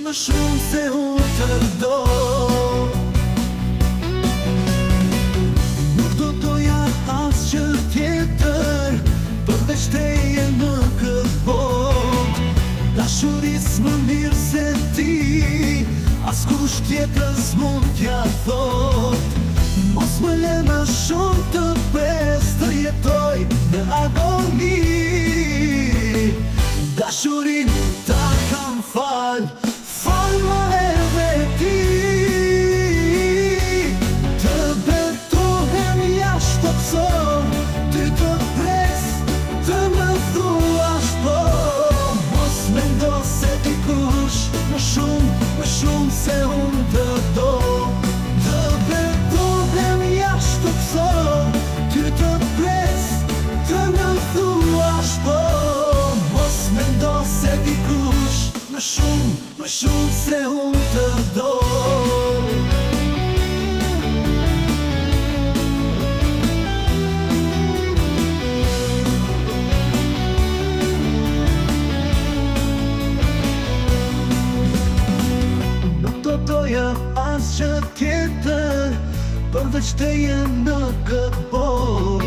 më shumë se unë të do. Nuk do doja asgjë tjetër përveç teje në këtë botë. Dashurisë më mirë se ti askush tjetër s'mund t'ja thot. Mos më le më shumë të pres të jetoj në agoni. Dashurin ta kam fal më edhe ti. Të betohem jashtë të pëson, ty të pres, të më thuash po. Mos mendo se dikush më shumë se unë të do. Të betohem jashtë të pëson, ty të pres, të më thuash po. Mos mendo se dikush më shumë se unë të do. Nuk do doja asgjë tjetër përveç teje në këtë botë.